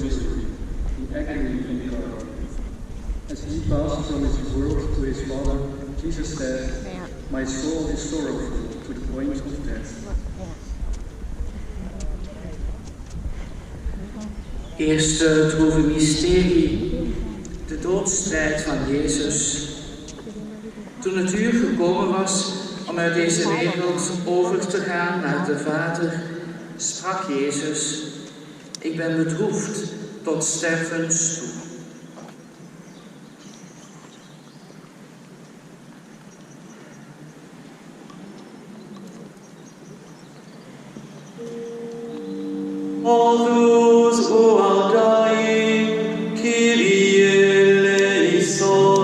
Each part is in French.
mystery, the agony incarnate. As he passes on his world to his Father, Jesus said, "My soul is sorrowful to the point of death." Eerste troevenmysterie, de doodstrijd van Jezus. Toen het uur gekomen was om uit deze wereld over te gaan naar de Vader, sprak Jezus: "Ik ben bedroefd tot stervens toe." All those who are dying, Kyrie eleison.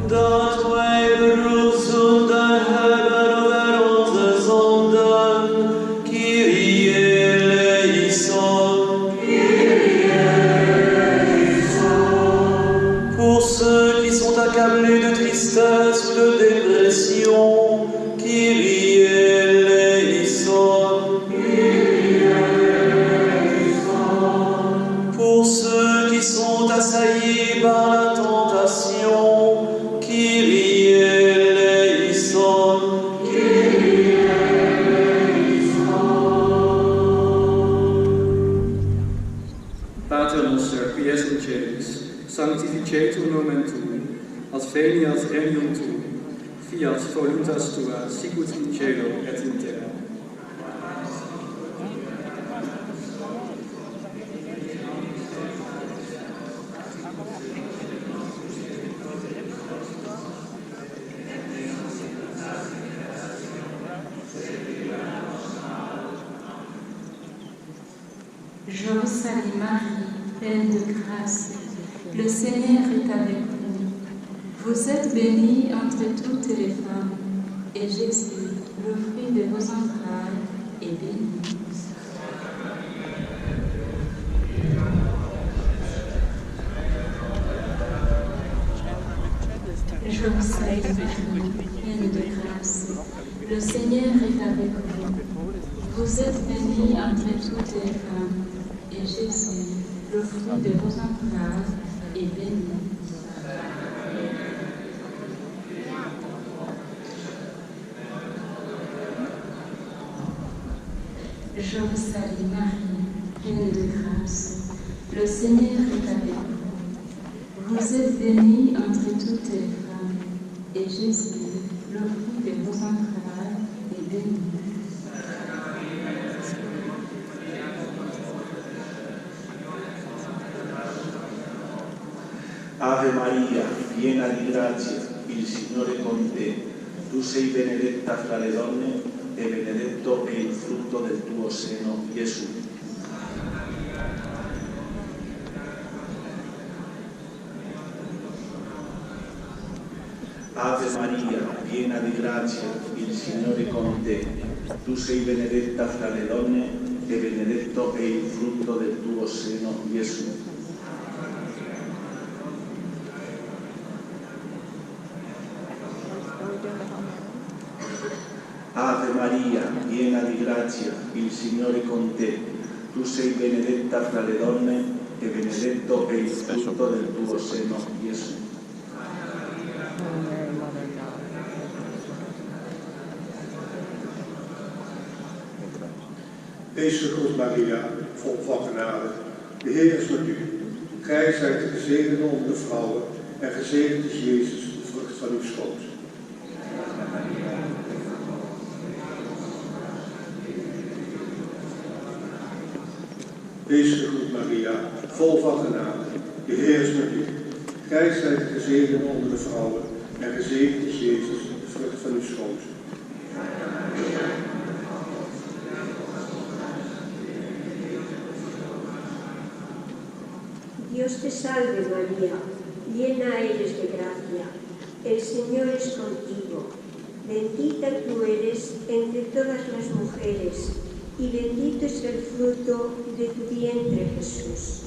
Dat wij beroepen hebben over onze zonden, Kyrie eleison. Pour ceux qui sont accablés de tristesse ou de dépression, Kyrie eleison. Pour ceux qui sont assaillis par la tentation, Kyrie eleison. Pater noster, qui es in celis, sanctificetur nomen tuum, adveniat regnum tuum, fiat voluntas tua, sicut in cielo et in terra. Je vous salue Marie, pleine de grâce. Le Seigneur est avec vous. Vous êtes bénie entre toutes les femmes, et Jésus, le fruit de vos entrailles, est béni. Je vous salue Marie, pleine de grâce. Le Seigneur est avec vous. Vous êtes bénie entre toutes les femmes, et Jésus, le fruit de vos entrailles, est béni. Je vous salue Marie, pleine de grâce. Le Seigneur est avec vous. Vous êtes bénie entre toutes les femmes, et Jésus, le fruit de vos entrailles, est béni. Ave Maria, piena di grazia, il Signore è con te. Tu sei benedetta fra le donne e benedetto è il frutto del tuo seno, Gesù. Ave Maria, piena di grazia, il Signore è con te. Tu sei benedetta fra le donne e benedetto è il frutto del tuo seno, Gesù. Ave Maria, piena di grazia, il Signore è con te. Tu sei benedetta fra le donne e benedetto è il frutto del tuo seno, Gesù. Wees gegroet Maria, vol van genade. De Heer is met u. Gij zijt gezegend onder de vrouwen en gezegend is Jezus, de vrucht van uw schoot. Wees gegroet Maria, vol van genade. De Heer is met u. Gij zijt gezegend onder de vrouwen en gezegend is Jezus, de vrucht van uw schoot. Dios te salve María, llena eres de gracia, el Señor es contigo, bendita tú eres entre todas las mujeres, y bendito es el fruto de tu vientre, Jesús.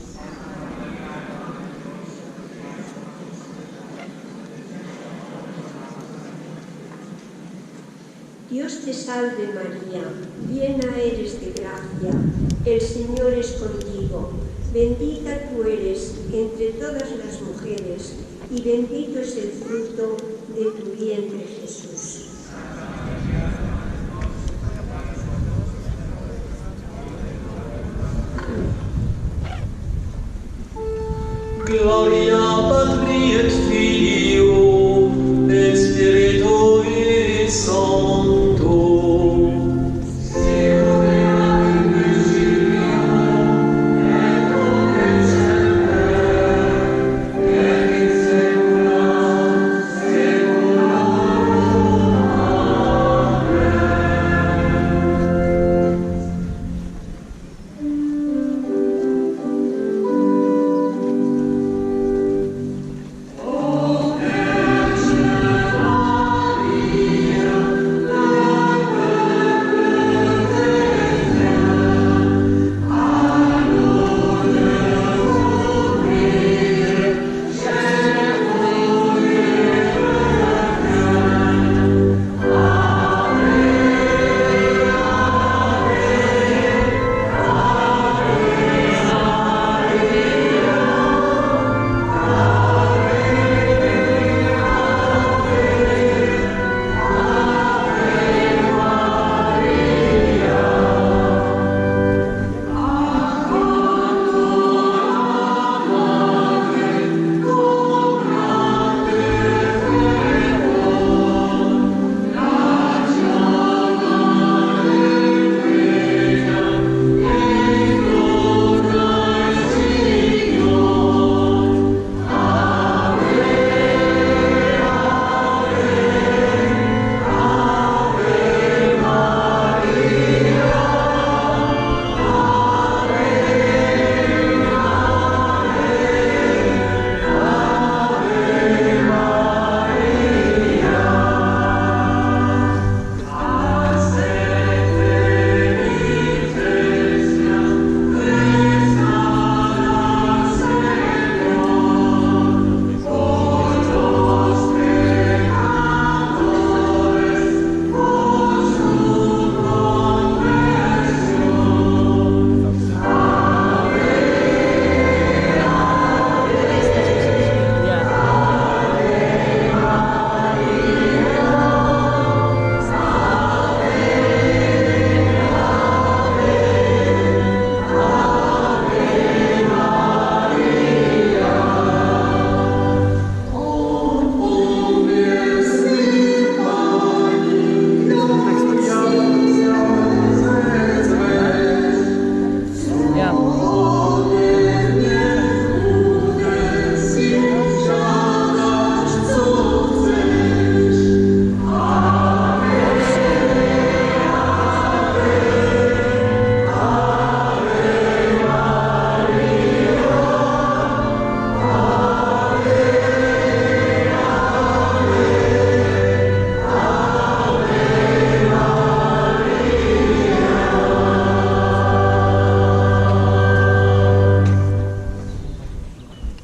Dios te salve María, llena eres de gracia, el Señor es contigo. Bendita tú eres entre todas las mujeres, y bendito es el fruto de tu vientre, Jesús. Gloria Patri et Filio et Spiritui Sancto.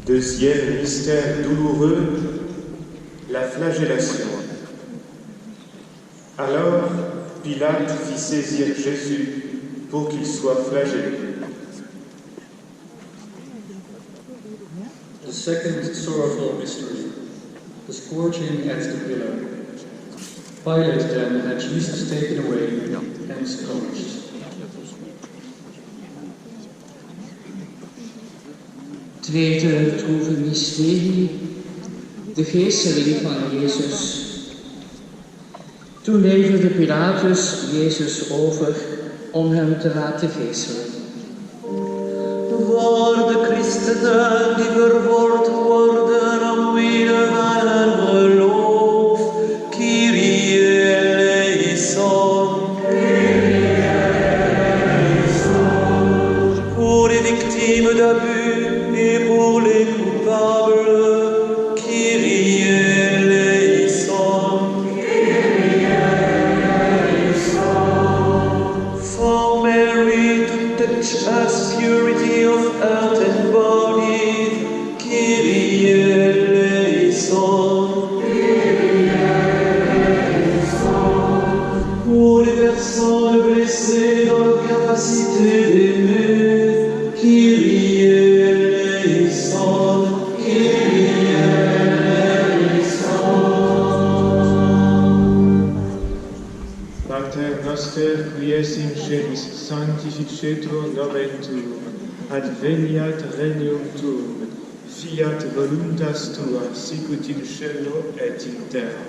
Deuxième mystère douloureux, la flagellation. Alors, Pilate fit saisir Jésus pour qu'il soit flagellé. The second sorrowful mystery, the scourging at the pillar. Pilate then had Jesus taken away and scourged. Tweede droeve mysterie, de geesteling van Jezus. Toen leverde Pilatus Jezus over om hem te laten geeselen. Voor de christenen die vervolgd worden omwille van hun geloof, Kyrie eleison. Pour les victimes d'abus et pour les coupables, Kyrie eleison. For Mary to touch us purity of heart and body, Kyrie eleison. Pour les personnes blessées dans leur capacité Pater noster, qui es in celis, sanctificetur nomen tuum, adveniat regnum tuum, fiat voluntas tua, sicut in cielo et in terra.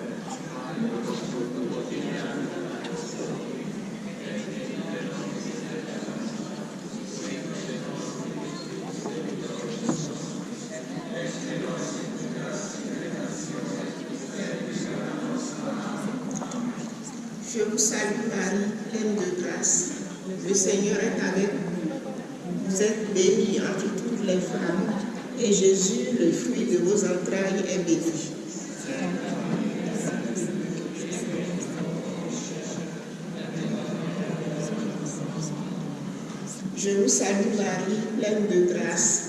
Je vous salue Marie, pleine de grâce. Le Seigneur est avec vous. Vous êtes bénie entre toutes les femmes, et Jésus, le fruit de vos entrailles, est béni. Je vous salue Marie, pleine de grâce.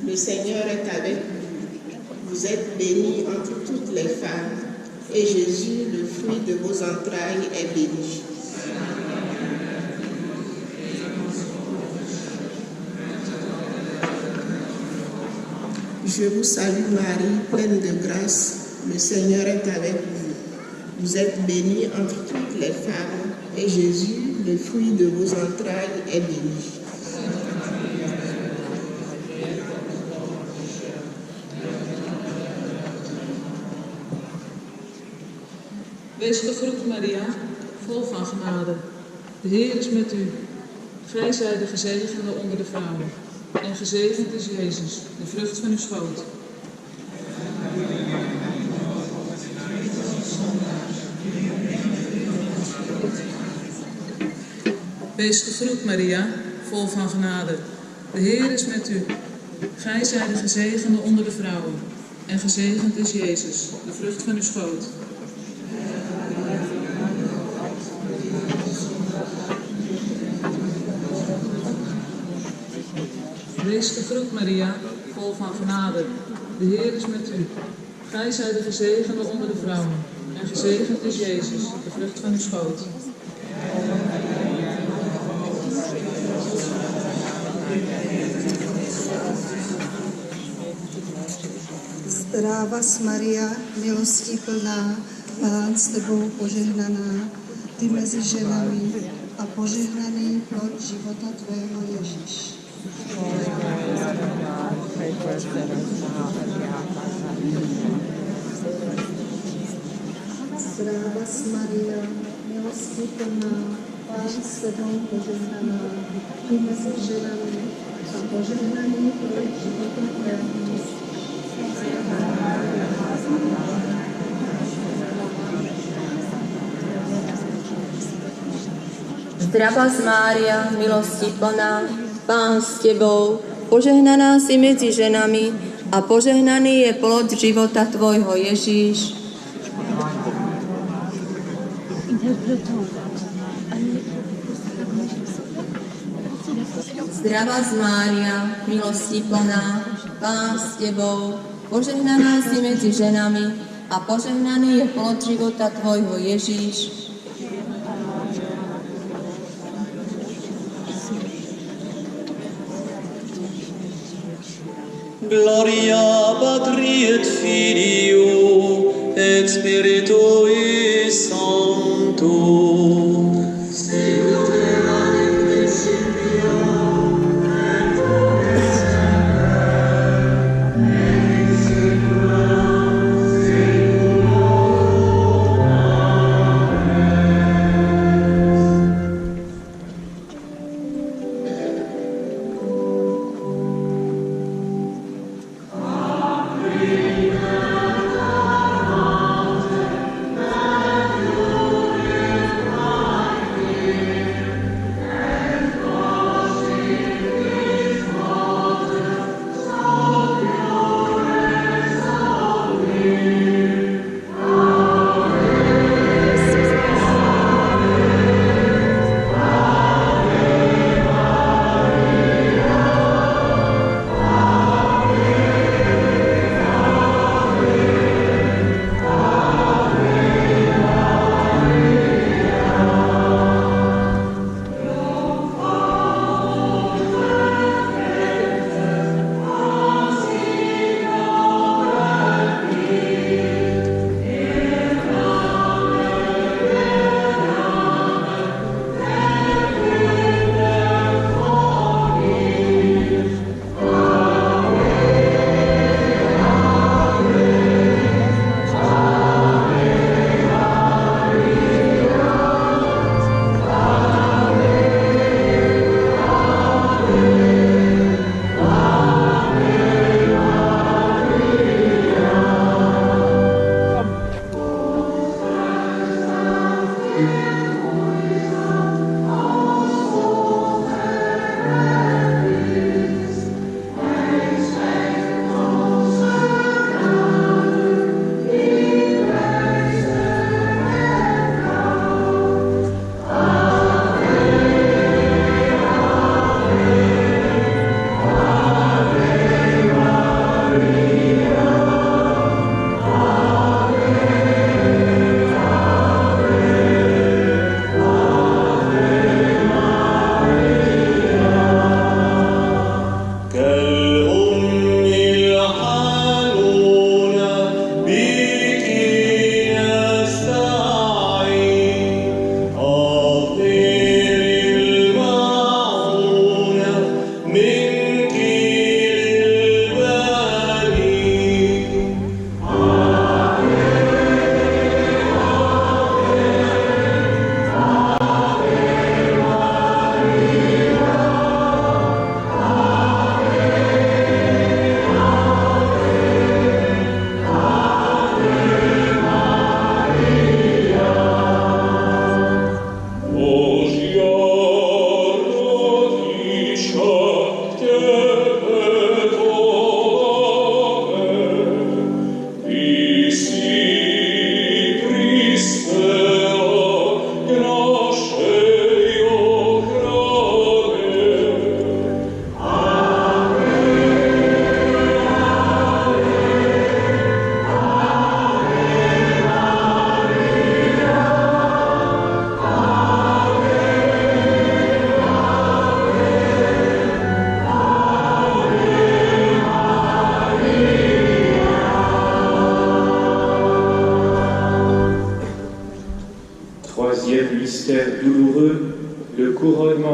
Le Seigneur est avec vous. Vous êtes bénie entre toutes les femmes, et Jésus, le fruit de vos entrailles, est béni. Je vous salue Marie, pleine de grâce, le Seigneur est avec vous. Vous êtes bénie entre toutes les femmes, et Jésus, le fruit de vos entrailles, est béni. Wees gegroet, Maria, vol van genade. De Heer is met u. Gij zijt de gezegende onder de vrouwen. En gezegend is Jezus, de vrucht van uw schoot. Wees gegroet, Maria, vol van genade. De Heer is met u. Gij zijt de gezegende onder de vrouwen. En gezegend is Jezus, de vrucht van uw schoot. Wees gegroet, Maria, vol van genade. De Heer is met u. Gij zijt de gezegende onder de vrouwen. En gezegend is Jezus, de vrucht van uw schoot. Zdravas Maria, milosti plná, Pán s tebou požehnaná, ty mezi ženami a požehnaný plod života tvého Ježíš. Zdravas Maria, milosti plná, Pán s tebou požehnaná, ty mezi ženami a požehnaný plod života tvého Ježíš. Zdravas Mária, milosti plná, Pán s tebou, požehnaná si medzi ženami a požehnaný je plod života tvojho Ježíš. Zdravas Mária, milosti plná, Pán s tebou, požehnaná si medzi ženami a požehnaný je plod života tvojho Ježíš. Gloria Patri et Filio et Spiritui Sancto.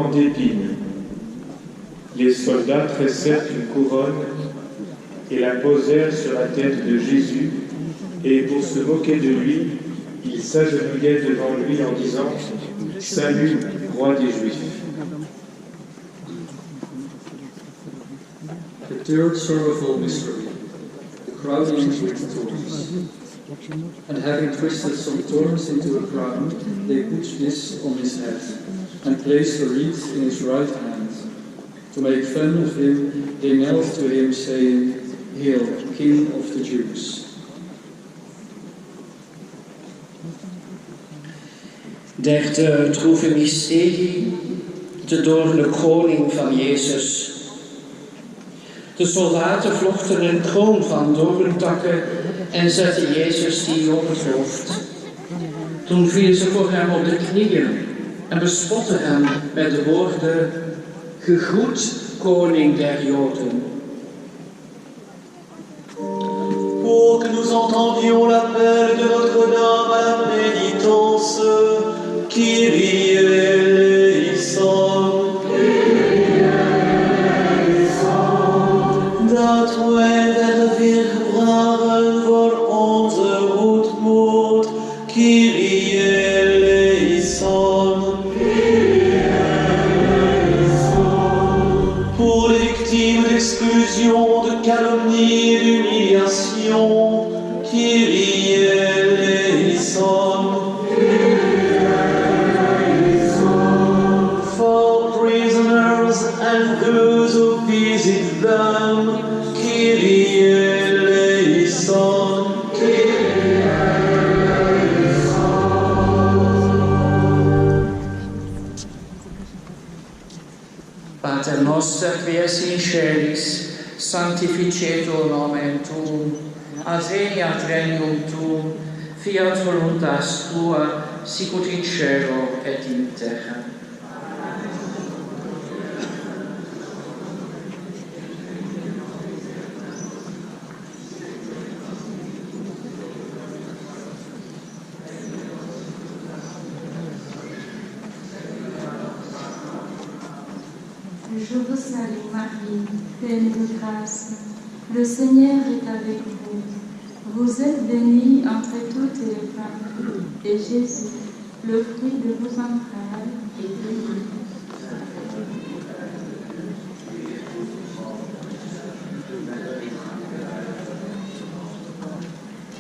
vent d'épines. Les soldats tressèrent une couronne et la posèrent sur la tête de Jésus, et pour se moquer de lui, ils s'agenouillaient devant lui en disant « Salut, roi des Juifs ». The third sorrowful mystery, the crowning with thorns. And having twisted some thorns into a crown, they put this on his head, and placed a wreath in his right hand. To make fun of him, they knelt to him, saying, Hail, King of the Jews. Derde droeve mysterie, de doorne koning van Jezus. De soldaten vlochten een kroon van doorntakken en zetten Jezus die op het hoofd. Toen vielen ze voor hem op de knieën en bespotten hem met de woorden: Gegroet, koning der Joden. Pour que nous entendions l'appel de Notre-Dame à la pénitence, Kyrie eleison. Dat wij werden weer gebracht voor onze goedmoed, Kyrie eleison. Pour les victimes d'exclusion, de calomnie et d'humiliation, Kyrie eleison. For prisoners and those who visit them, Kyrie eleison. Pater noster, qui es in celis, sanctificetur nomen tuum, adveniat regnum tuum, fiat voluntas tua, sicut in cielo et in terra. Je vous salue Marie, pleine de grâce. Le Seigneur est avec vous. Vous êtes bénie entre toutes les femmes, et Jésus, le fruit de vos entrailles, est béni.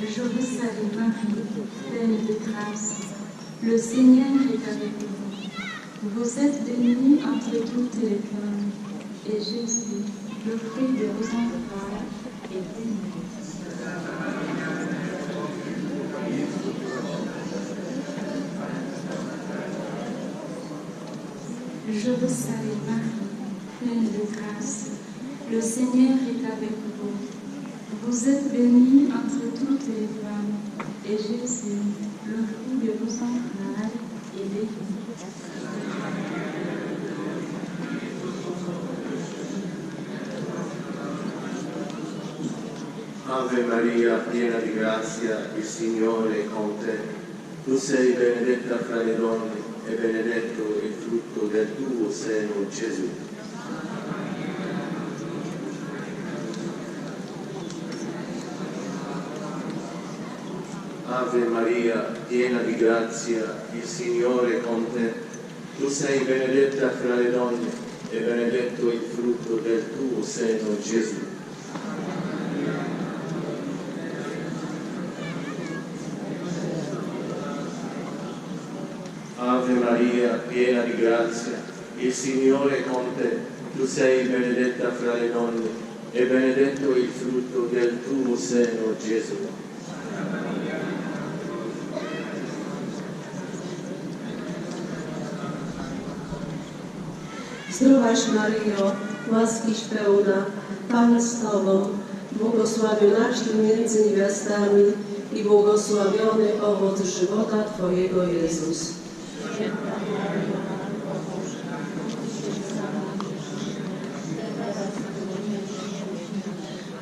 Je vous salue Marie, pleine de grâce. Le Seigneur est avec vous. Vous êtes bénie entre toutes les femmes, et Jésus, le fruit de vos entrailles, est béni. Je vous salue Marie, pleine de grâce. Le Seigneur est avec vous. Vous êtes bénie entre toutes les femmes, et Jésus, le fruit de vos entrailles, est béni. Ave Maria, piena di grazia, il Signore è con te. Tu sei benedetta fra le donne e benedetto il frutto del tuo seno, Gesù. Ave Maria, piena di grazia, il Signore è con te. Tu sei benedetta fra le donne e benedetto il frutto del tuo seno, Gesù. Ave Maria, piena di grazia, il Signore è con te. Tu sei benedetta fra le donne e benedetto il frutto del tuo seno, Gesù. Zdrowaś Maryjo, łaskiś pełna, Pan z Tobą, błogosławionaś Ty między niewiastami i błogosławiony owoc żywota Twojego, Jezus.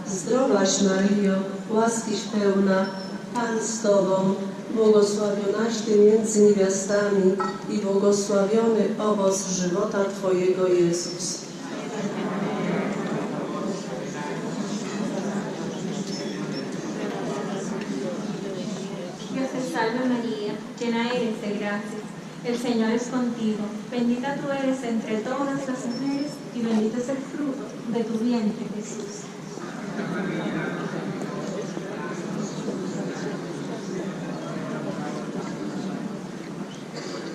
Zdrowaś Maryjo, łaskiś pełna, Pan z Tobą, błogosławionaś Ty między niewiastami i błogosławiony owoc żywota Twojego, Jezus. Dios te salve María, llena eres de gracia. El Señor es contigo. Bendita tú eres entre todas las mujeres y bendito es el fruto de tu vientre, Jesús.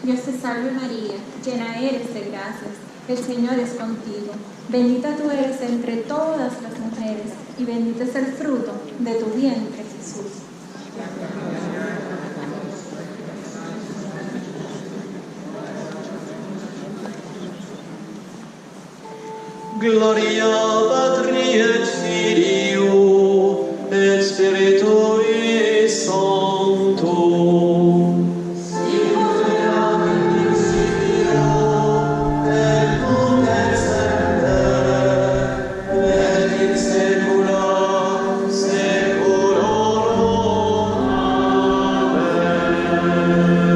Dios te salve María, llena eres de gracias. El Señor es contigo. Bendita tú eres entre todas las mujeres y bendito es el fruto de tu vientre, Jesús. Gloria Patri et Filio et Spiritui Sancto. Sicut erat in principio et nunc et semper et in saecula saeculorum. Amen.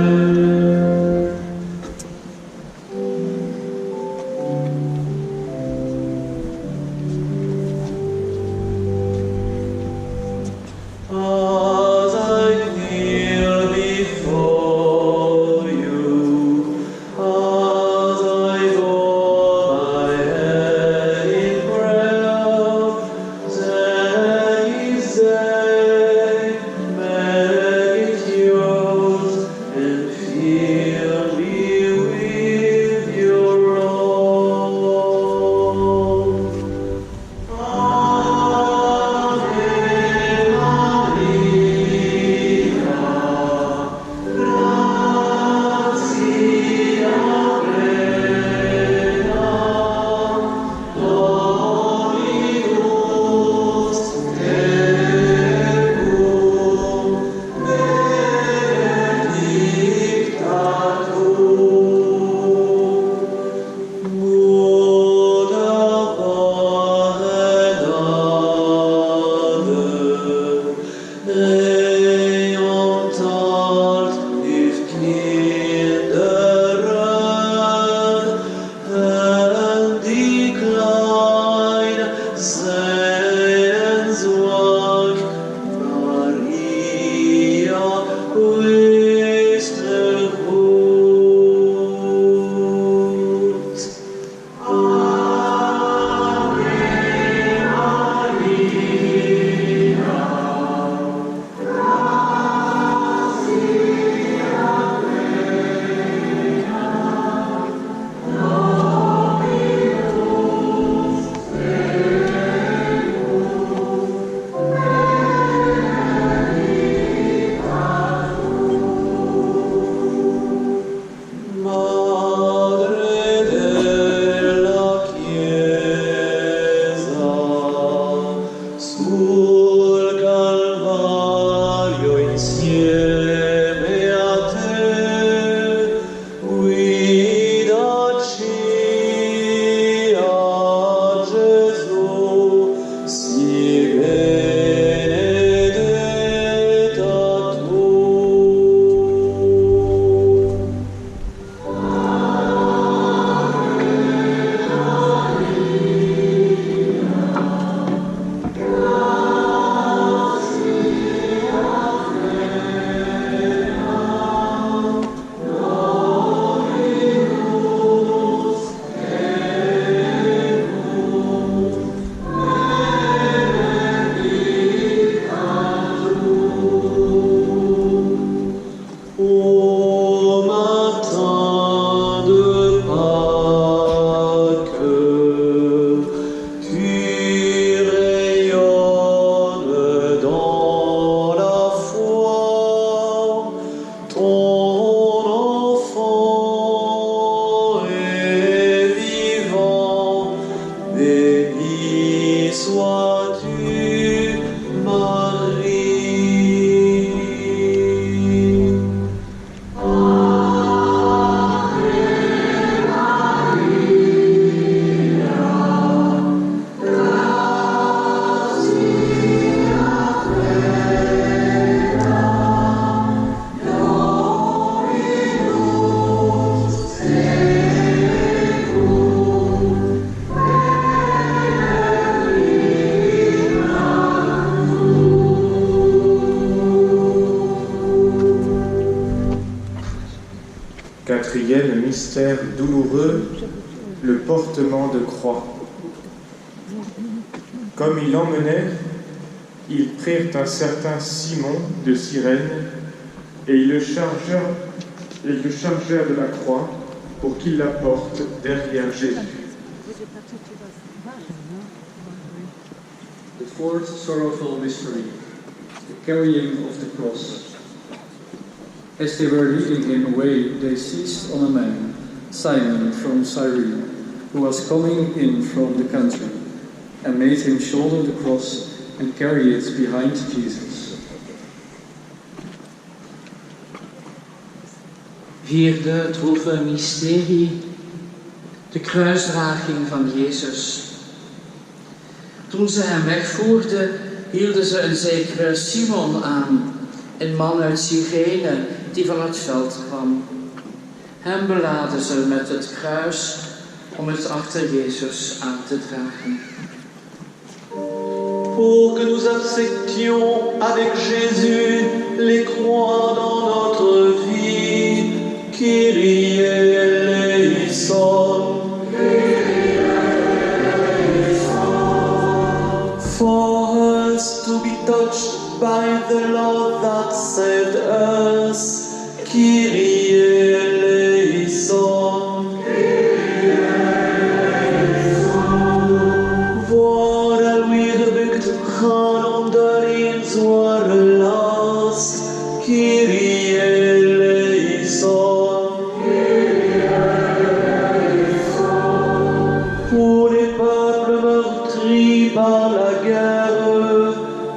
mystère douloureux, le portement de croix. Comme il l'emmenait, ils prirent un certain Simon de Cyrène et ils le chargèrent de la croix pour qu'il la porte derrière Jésus. The fourth sorrowful mystery, the carrying of the cross. As they were leading him away, they seized on a man, Simon from Cyrene, who was coming in from the country, and made him shoulder the cross and carry it behind Jesus. Vierde droeve mysterie, de kruisdraging van Jezus. Toen ze hem wegvoerden, hielden ze een zekere Simon aan, een man uit Cyrene die van het veld kwam. Hem beladen ze met het kruis om het achter Jezus aan te dragen. Pour que nous acceptions avec Jésus les croix dans notre vie, Kyrie eleison. For us to be touched by the love that saved us, Kyrie eleison. Voordat we gebukt gaan onder in zware last, Kyrie eleison. Pour les peuples meurtris par la guerre,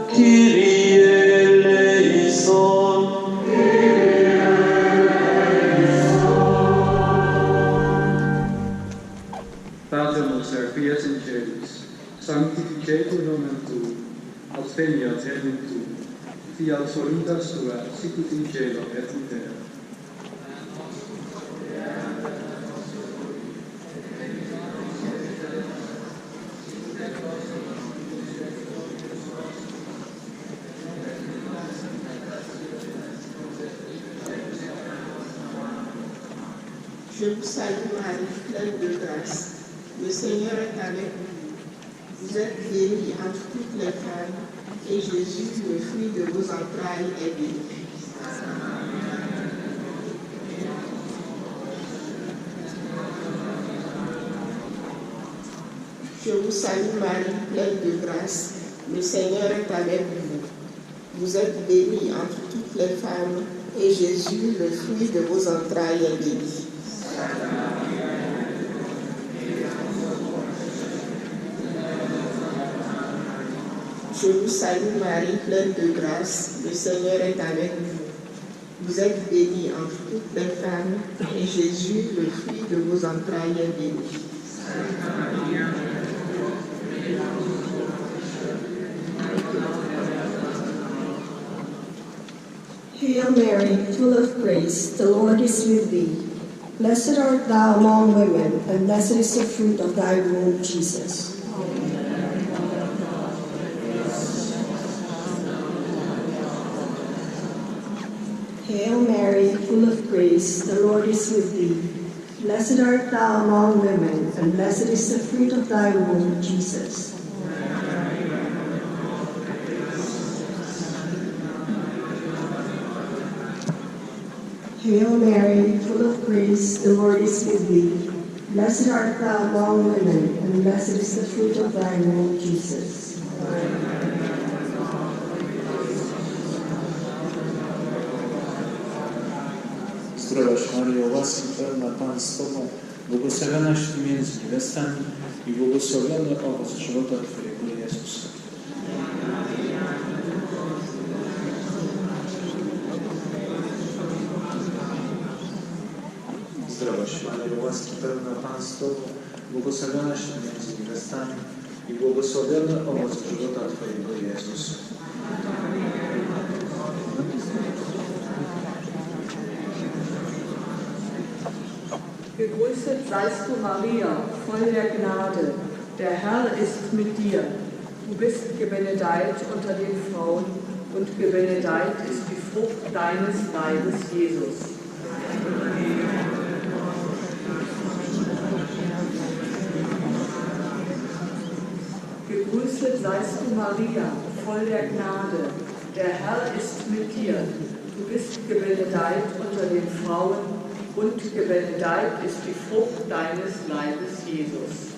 Kyrie eleison. Pater noster, qui es in celis, sanctificetur nomen tuum, adveniat regnum tuum, fiat voluntas tua, sicut in cielo et in terra. Je vous salue Marie, pleine de grâce. Le Seigneur est avec vous. Vous êtes bénie entre toutes les femmes, et Jésus, le fruit de vos entrailles, est béni. Je vous salue Marie, pleine de grâce. Le Seigneur est avec vous. Vous êtes bénie entre toutes les femmes, et Jésus, le fruit de vos entrailles, est béni. Je vous salue Marie, pleine de grâce, le Seigneur est avec vous. Vous êtes bénie entre toutes les femmes, et Jésus, le fruit de vos entrailles, est béni. Hail Mary, full of grace, the Lord is with thee. Blessed art thou among women, and blessed is the fruit of thy womb, Jesus. Hail Mary, full of grace, the Lord is with thee. Blessed art thou among women, and blessed is the fruit of thy womb, Jesus. Hail Mary, full of grace, the Lord is with thee. Blessed art thou among women, and blessed is the fruit of thy womb, Jesus. Zdrowaś Maryjo, łaski pełna Pan z Tobą, błogosławionaś Ty między niewiastami i błogosławiony owoc żywota Twojego, Jezus. Zdrowaś Maryjo, łaski pełna Pan z Tobą, błogosławionaś Ty między niewiastami i błogosławiony owoc żywota Twojego, Jezus. Gegrüßet seist du, Maria, voll der Gnade. Der Herr ist mit dir. Du bist gebenedeit unter den Frauen, und gebenedeit ist die Frucht deines Leibes, Jesus. Gegrüßet seist du, Maria, voll der Gnade. Der Herr ist mit dir. Du bist gebenedeit unter den Frauen und gebenedeit ist die Frucht deines Leibes, Jesus.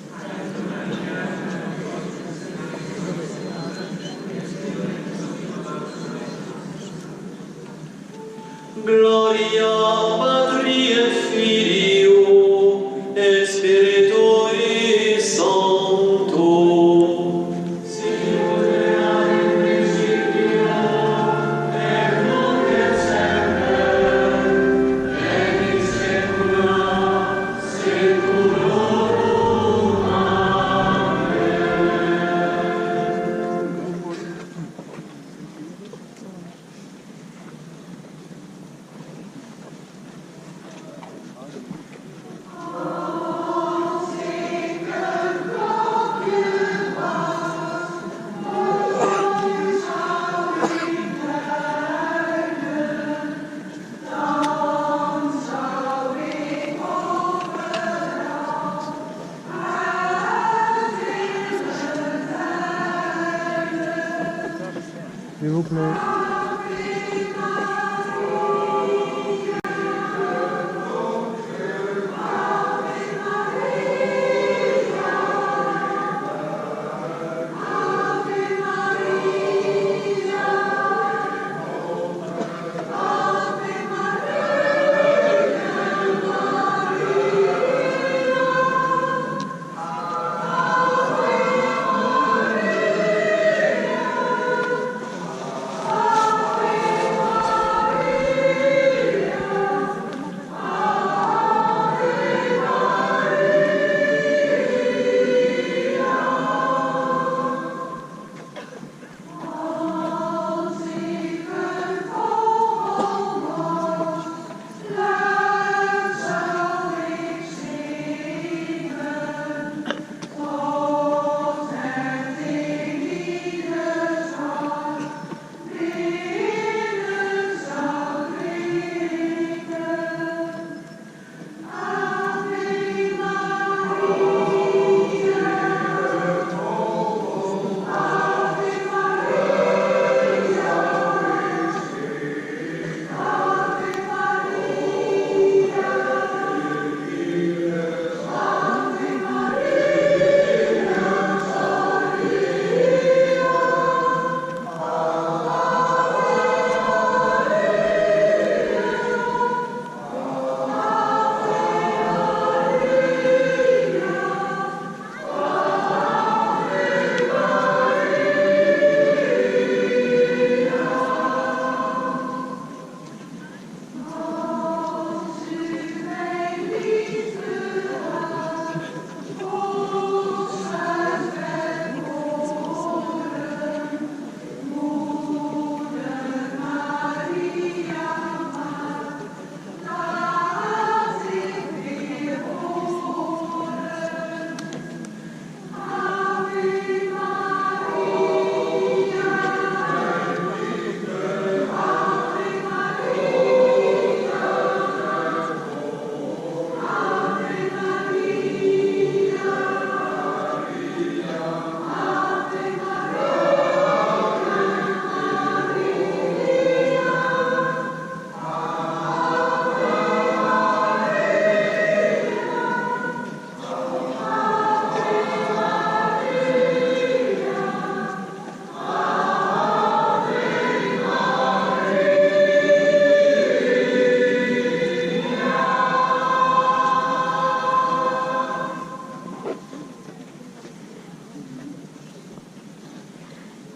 Gloria Patri et Filio et Spiritui Sancto. S'il vous plaît.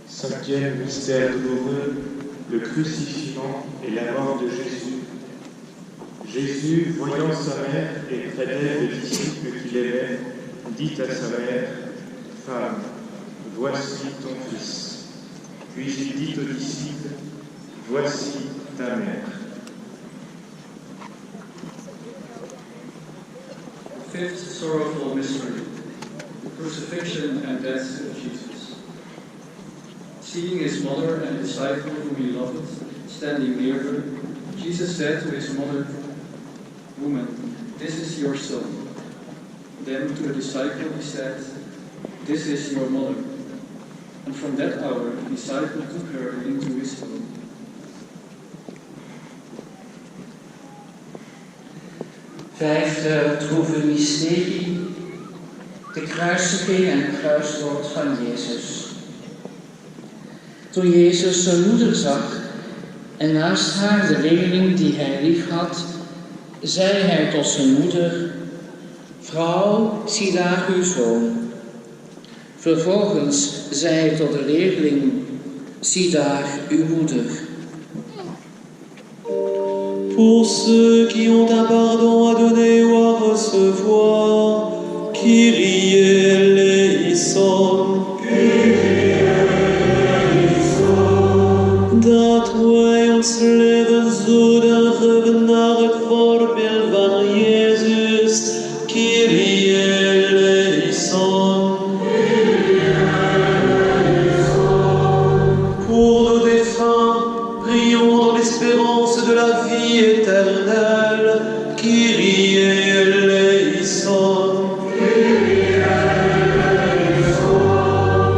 Cinquième mystère douloureux, le crucifixion et la mort de Jésus. Jésus, voyant sa mère et près d'elle le disciple qu'il aimait, dit à sa mère, « Femme, voici ton fils. » Puis il dit au disciple, « Voici ta mère. » Fifth sorrowful mystery, the crucifixion and death of Jesus. Seeing his mother and the disciple whom he loved standing near her, Jesus said to his mother, "Woman, this is your son." Then to the disciple he said, "This is your mother." And from that hour the disciple took her into his home. Vijfde droeve mysterie, de kruisiging en kruisdood van Jezus. Toen Jezus zijn moeder zag en naast haar de leerling die hij lief had, zei hij tot zijn moeder: Vrouw, zie daar uw zoon. Vervolgens zei hij tot de leerling: Zie daar uw moeder. Pour ceux qui ont un pardon à donner ou à recevoir, Kyrie eleison. Dat wij ons leven zouden geven naar het voorbeeld van Jezus, Kyrie eleison. Pour nos défunts, prions dans l'espérance de la vie éternelle, Kyrie eleison.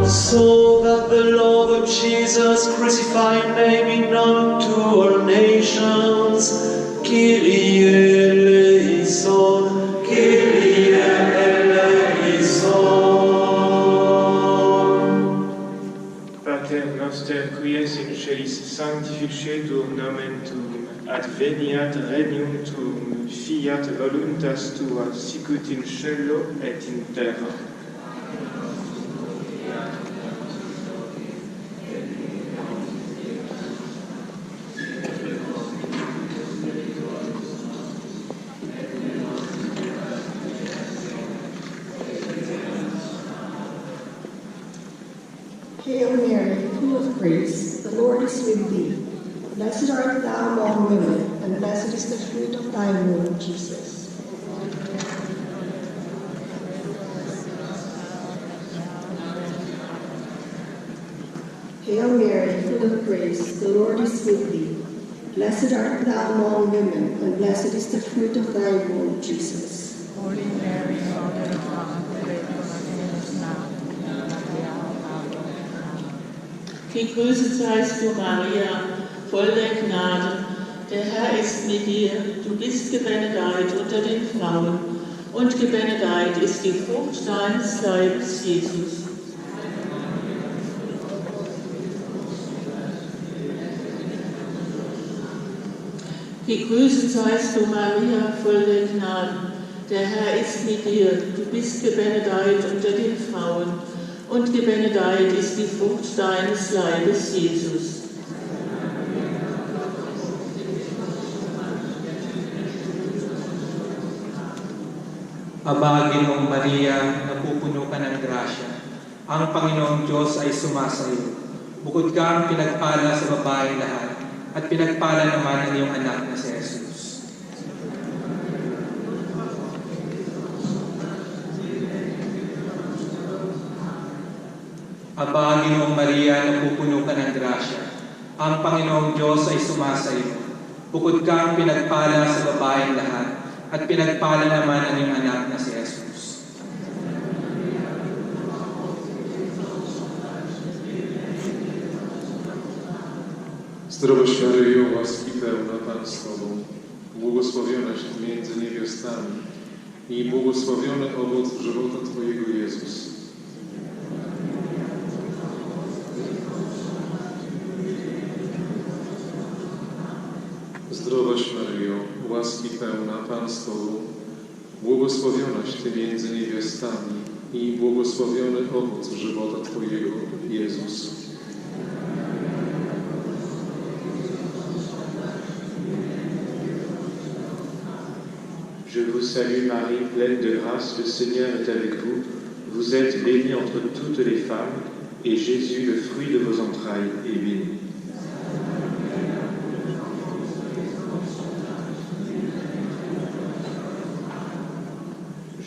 So that the love of Jesus' crucified may be known to all nations, Kyrie eleison, Kyrie eleison. Pater noster, qui es in celis, sanctificetur nomen tuum, adveniat regnum tuum, fiat voluntas tua, sicut in cielo et in terra. Hail Mary, full of grace, the Lord is with thee. Blessed art thou among women, and blessed is the fruit of thy womb, Jesus. Hail Mary, full of grace, the Lord is with thee. Blessed art thou among women, and blessed is the fruit of thy womb, Jesus. Holy Mary, Mother of God, pray for us sinners now and at the hour of our death. Gegrüßet seist du, Maria, voll der Gnade. Der Herr ist mit dir. Du bist gebenedeit unter den Frauen, und gebenedeit ist die Frucht deines Leibes, Jesus. Gegrüßet seist du, Maria, voll der Gnade. Der Herr ist mit dir. Du bist gebenedeit unter den Frauen, und gebenedeit ist die Frucht deines Leibes, Jesus. Aba, Ginoong Maria, napupuno ka ng grasya. Ang Panginoong Diyos ay sumasayo. Bukod kang pinagpala sa babaeng lahat, at pinagpala naman ang iyong anak na si Jesus. Aba, Ginoong Maria, napupuno ka ng grasya. Ang Panginoong Diyos ay sumasayo. Bukod kang pinagpala sa babaeng lahat, at pinagpala naman ang iyong anak na si Jesus. Zdrowaś Maryjo, łaski pełna, Pan z Tobą, błogosławionaś Ty między niewiastami i błogosławiony owoc żywota Twojego, Jezus. Zdrowaś Maryjo, łaski pełna, Pan z Tobą, błogosławionaś Ty między niewiastami i błogosławiony owoc żywota Twojego, Jezus. Je vous salue Marie, pleine de grâce, le Seigneur est avec vous. Vous êtes bénie entre toutes les femmes, et Jésus, le fruit de vos entrailles, est béni.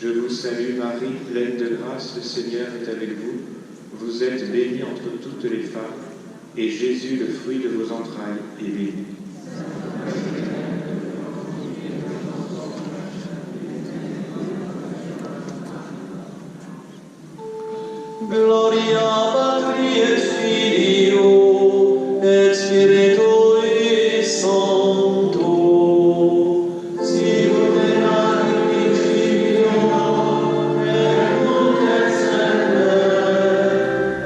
Je vous salue Marie, pleine de grâce, le Seigneur est avec vous. Vous êtes bénie entre toutes les femmes, et Jésus, le fruit de vos entrailles, est béni. Gloria Patri et Filio et Spiritui Sancto, sicut erat in principio et nunc et semper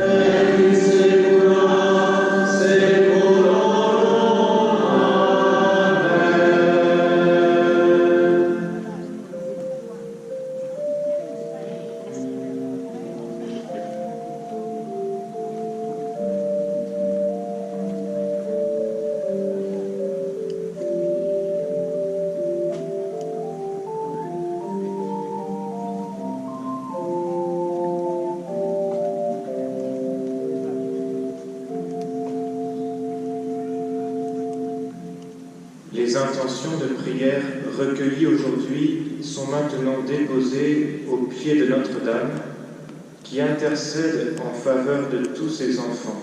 et in saecula saeculorum. Amen. Les intentions de prière recueillies aujourd'hui sont maintenant déposées au pied de Notre-Dame, qui intercède en faveur de tous ses enfants.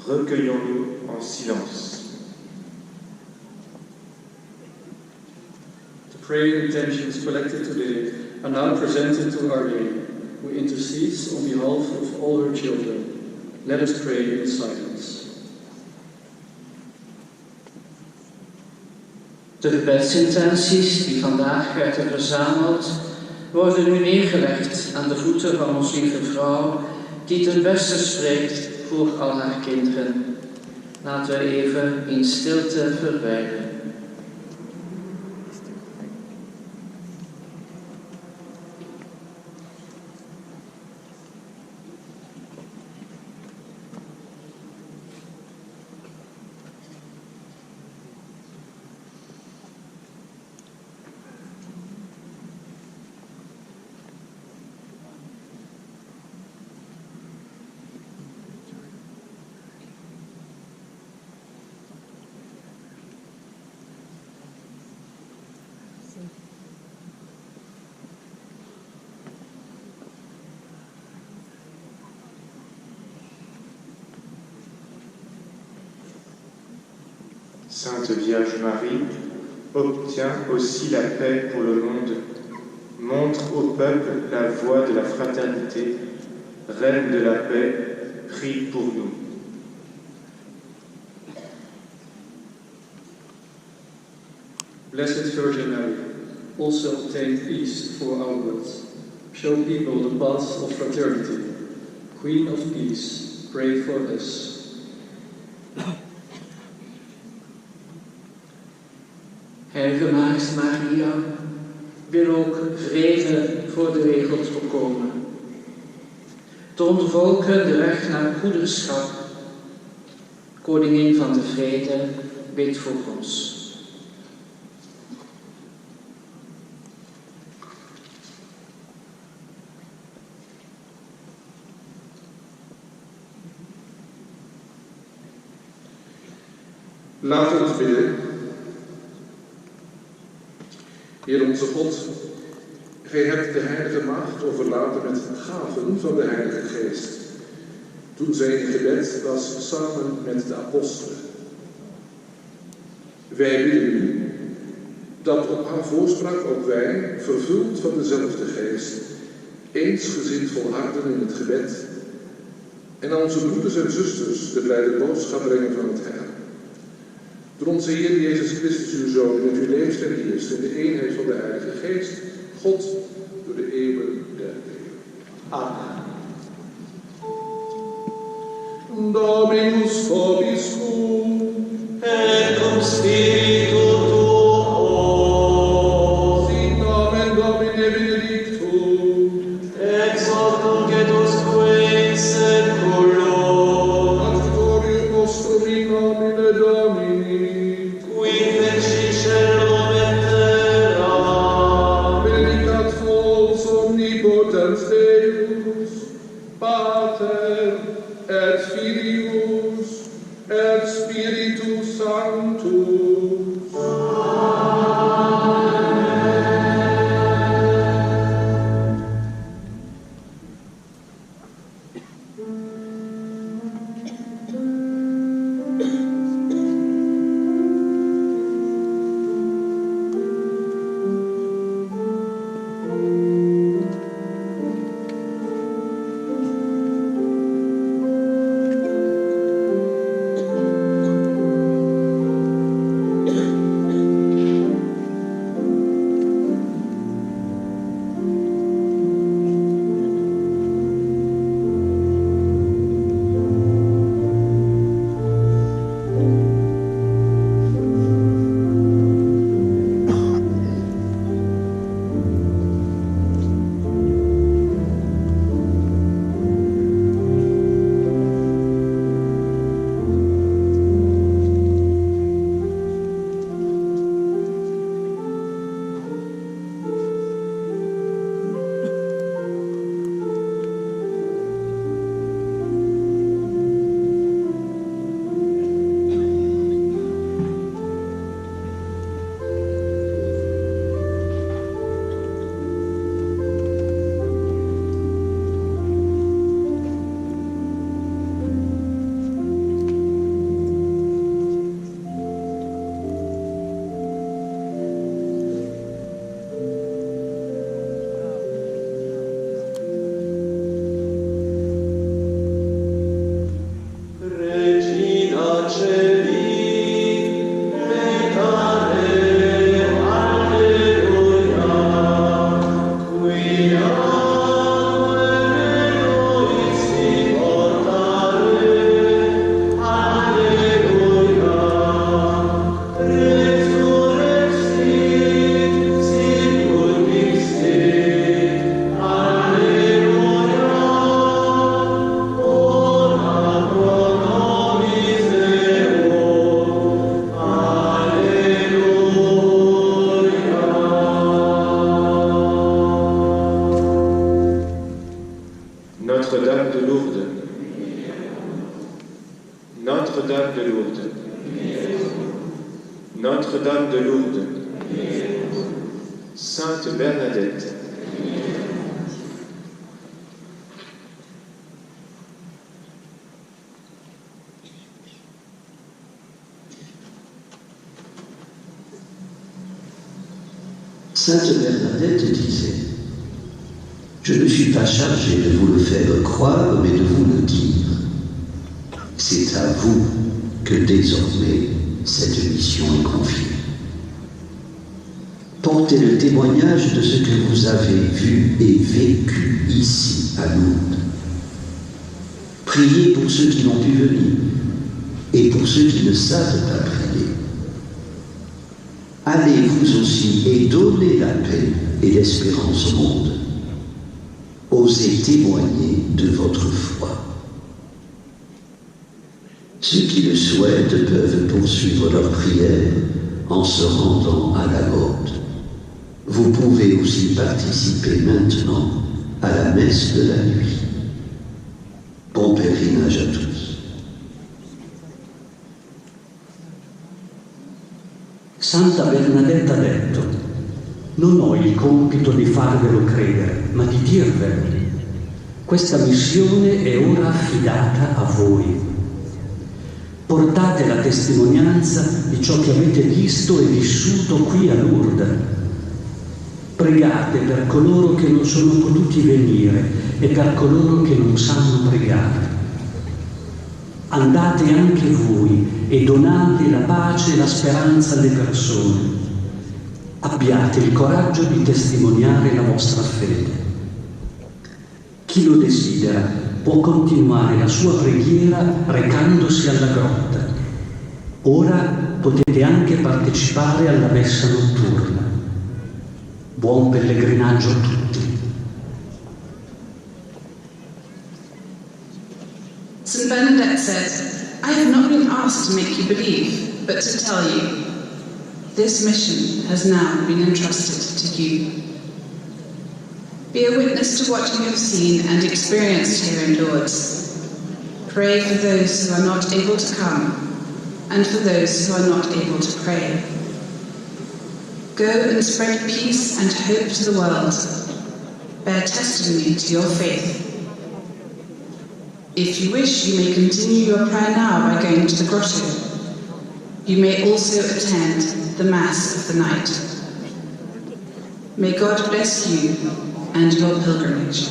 Recueillons-nous en silence. The prayer intentions collected today are now presented to Our Lady, who intercedes on behalf of all her children. Let us pray in silence. De gebedsintenties die vandaag werden verzameld, worden nu neergelegd aan de voeten van onze lieve vrouw, die het beste spreekt voor al haar kinderen. Laten we even in stilte verwijlen. Sainte Vierge Marie, obtiens aussi la paix pour le monde. Montre au peuple la voie de la fraternité. Reine de la paix, prie pour nous. Blessed Virgin Mary, also obtain peace for our world. Show people the path of fraternity. Queen of Peace, pray for us. Heilige Maagd Maria, wil ook vrede voor de wereld voorkomen. Toon de volken de weg naar broederschap. Koningin van de vrede, bid voor ons. Laten we ons bidden. Heer onze God, gij hebt de heilige maagd overladen met gaven van de Heilige Geest, toen zij in gebed was samen met de apostelen. Wij bidden u dat op haar voorspraak ook wij, vervuld van dezelfde Geest, eensgezind volharden in het gebed en aan onze broeders en zusters de blijde boodschap brengen van het Heil. Door onze Heer Jezus Christus, uw Zoon, met u leeft en heerst in de eenheid van de Heilige Geest, God, door de eeuwen der eeuwen. Amen. Dominus vobiscum, et cum spiritu tuo, sit nomen Domini benedictum, ex hoc nunc et usque in saeculo, adiutorium nostrum in nomine Domini, qui feci caelum et terra, benedicat vos omnipotens Deus, Pater et Filius et Spiritus Sanctus. Notre-Dame de Lourdes, Notre-Dame de Lourdes, Notre-Dame de Lourdes, Sainte Bernadette, Sainte Bernadette disait « Je ne suis pas chargée de vous le faire croire, mais de vous le dire. C'est à vous que désormais cette mission est confiée. Portez le témoignage de ce que vous avez vu et vécu ici à Lourdes. Priez pour ceux qui n'ont pu venir et pour ceux qui ne savent pas prier. Allez vous aussi et donnez la paix et l'espérance au monde. Osez témoigner de votre foi. Ceux qui le souhaitent peuvent poursuivre leur prière en se rendant à la grotte. Vous pouvez aussi participer maintenant à la messe de la nuit. Bon pèlerinage à tous. Santa Bernadette ha detto: non ho il compito di farvelo credere, ma di dirvelo. Questa missione è ora affidata a voi. Portate la testimonianza di ciò che avete visto e vissuto qui a Lourdes. Pregate per coloro che non sono potuti venire e per coloro che non sanno pregare. Andate anche voi e donate la pace e la speranza alle persone. Abbiate il coraggio di testimoniare la vostra fede. Chi lo desidera può continuare la sua preghiera recandosi alla grotta. Ora potete anche partecipare alla messa notturna. Buon pellegrinaggio a tutti. St. Bernadette said, I have not been asked to make you believe, but to tell you. This mission has now been entrusted to you. Be a witness to what you have seen and experienced here in Lourdes. Pray for those who are not able to come, and for those who are not able to pray. Go and spread peace and hope to the world. Bear testimony to your faith. If you wish, you may continue your prayer now by going to the grotto. You may also attend the Mass of the night. May God bless you and your pilgrimage.